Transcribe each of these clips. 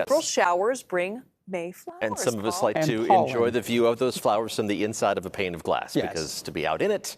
April showers bring May flowers. And some of us Paul. like to enjoy the view of those flowers from the inside of a pane of glass, because to be out in it,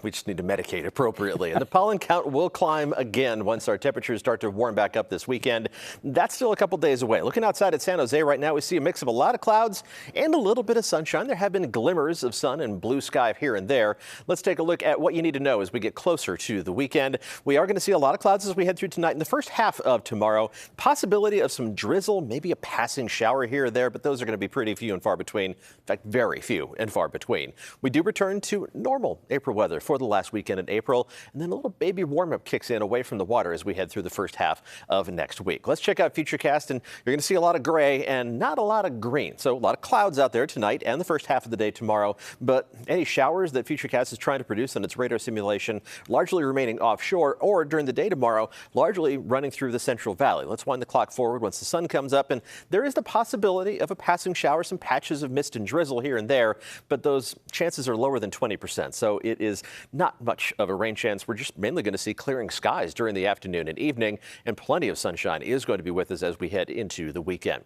we just need to medicate appropriately. And the pollen count will climb again once our temperatures start to warm back up this weekend. That's still a couple days away. Looking outside at San Jose right now, we see a mix of a lot of clouds and a little bit of sunshine. There have been glimmers of sun and blue sky here and there. Let's take a look at what you need to know as we get closer to the weekend. We are going to see a lot of clouds as we head through tonight and the first half of tomorrow. Possibility of some drizzle, maybe a passing shower here or there, but those are going to be pretty few and far between. In fact, very few and far between. We do return to normal April weather for the last weekend in April, and then a little baby warm-up kicks in away from the water as we head through the first half of next week. Let's check out Futurecast, and you're going to see a lot of gray and not a lot of green. So a lot of clouds out there tonight and the first half of the day tomorrow, but any showers that Futurecast is trying to produce on its radar simulation largely remaining offshore, or during the day tomorrow, largely running through the Central Valley. Let's wind the clock forward once the sun comes up, and there is the possibility of a passing shower, some patches of mist and drizzle here and there, but those chances are lower than 20%. So it is not much of a rain chance. We're just mainly going to see clearing skies during the afternoon and evening, and plenty of sunshine is going to be with us as we head into the weekend.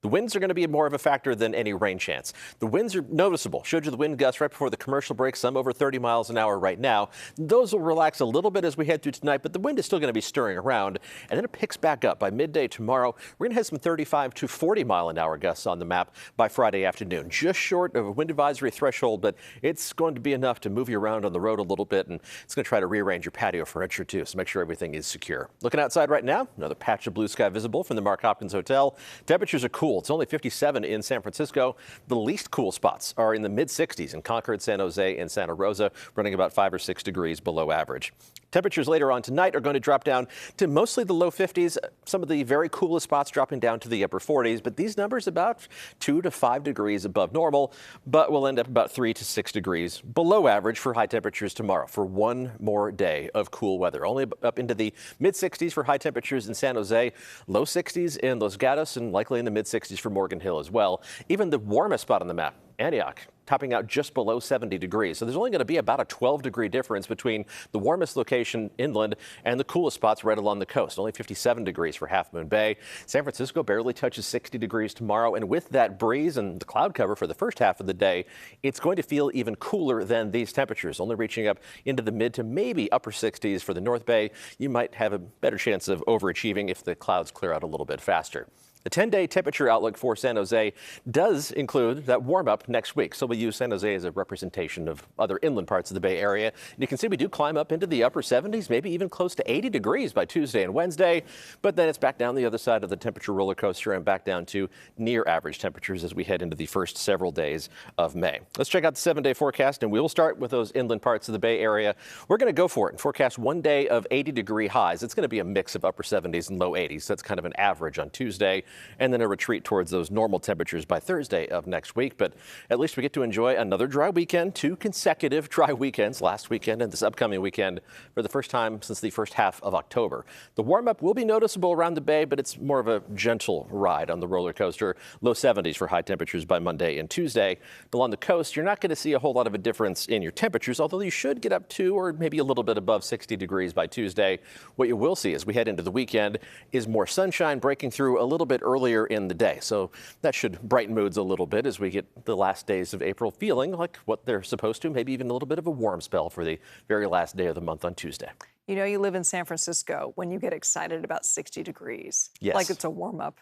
The winds are going to be more of a factor than any rain chance. The winds are noticeable. Showed you the wind gusts right before the commercial break, some over 30 miles an hour right now. Those will relax a little bit as we head through tonight, but the wind is still going to be stirring around, and then it picks back up. By midday tomorrow, we're going to have some 35 to 40 mile an hour gusts on the map by Friday afternoon. Just short of a wind advisory threshold, but it's going to be enough to move you around on the road a little bit, and it's going to try to rearrange your patio furniture too, so make sure everything is secure. Looking outside right now, another patch of blue sky visible from the Mark Hopkins Hotel. Temperatures are cool. It's only 57 in San Francisco. The least cool spots are in the mid-60s in Concord, San Jose, and Santa Rosa, running about 5 or 6 degrees below average. Temperatures later on tonight are going to drop down to mostly the low 50s. Some of the very coolest spots dropping down to the upper 40s, but these numbers about 2 to 5 degrees above normal, but we'll end up about 3 to 6 degrees below average for high temperatures tomorrow for one more day of cool weather. Only up into the mid-60s for high temperatures in San Jose, low 60s in Los Gatos, and likely in the mid-60s for Morgan Hill as well. Even the warmest spot on the map, Antioch, topping out just below 70 degrees. So there's only going to be about a 12-degree difference between the warmest location inland and the coolest spots right along the coast. Only 57 degrees for Half Moon Bay. San Francisco barely touches 60 degrees tomorrow. And with that breeze and the cloud cover for the first half of the day, it's going to feel even cooler than these temperatures, only reaching up into the mid to maybe upper 60s for the North Bay. You might have a better chance of overachieving if the clouds clear out a little bit faster. The 10-day temperature outlook for San Jose does include that warm-up next week. So we use San Jose as a representation of other inland parts of the Bay Area. And you can see we do climb up into the upper 70s, maybe even close to 80 degrees by Tuesday and Wednesday. But then it's back down the other side of the temperature roller coaster and back down to near average temperatures as we head into the first several days of May. Let's check out the 7-day forecast, and we will start with those inland parts of the Bay Area. We're going to go for it and forecast one day of 80-degree highs. It's going to be a mix of upper 70s and low 80s. That's kind of an average on Tuesday, and then a retreat towards those normal temperatures by Thursday of next week. But at least we get to enjoy another dry weekend, 2 consecutive dry weekends, last weekend and this upcoming weekend, for the first time since the first half of October. The warm-up will be noticeable around the Bay, but it's more of a gentle ride on the roller coaster. Low 70s for high temperatures by Monday and Tuesday. Along the coast, you're not going to see a whole lot of a difference in your temperatures, although you should get up to or maybe a little bit above 60 degrees by Tuesday. What you will see as we head into the weekend is more sunshine breaking through a little bit earlier in the day. So that should brighten moods a little bit as we get the last days of April feeling like what they're supposed to, maybe even a little bit of a warm spell for the very last day of the month on Tuesday. You know, you live in San Francisco when you get excited about 60 degrees. Yes. Like it's a warm-up.